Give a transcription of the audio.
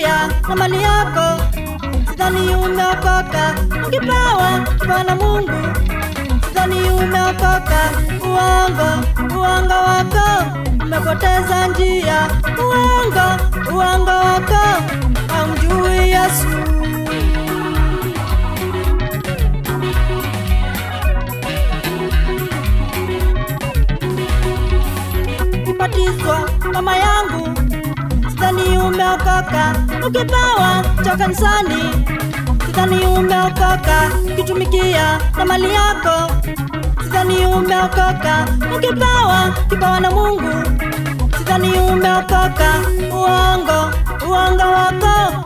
kitumikia na mali yako, sidhani umeokoka. Ukipewa na Mungu, sidhani umeokoka. Uongo wako umepoteza njia. Uongo wako haumjui Yesu. Ukibatizwa mama yangu, sidhani umeokoka. Ukipewa cha kanisani, sidhani umeokoka. Ukitumikia na mali yako, sidhani umeokoka. Ukipewa na Mungu, sidhani umeokoka. Uongo wako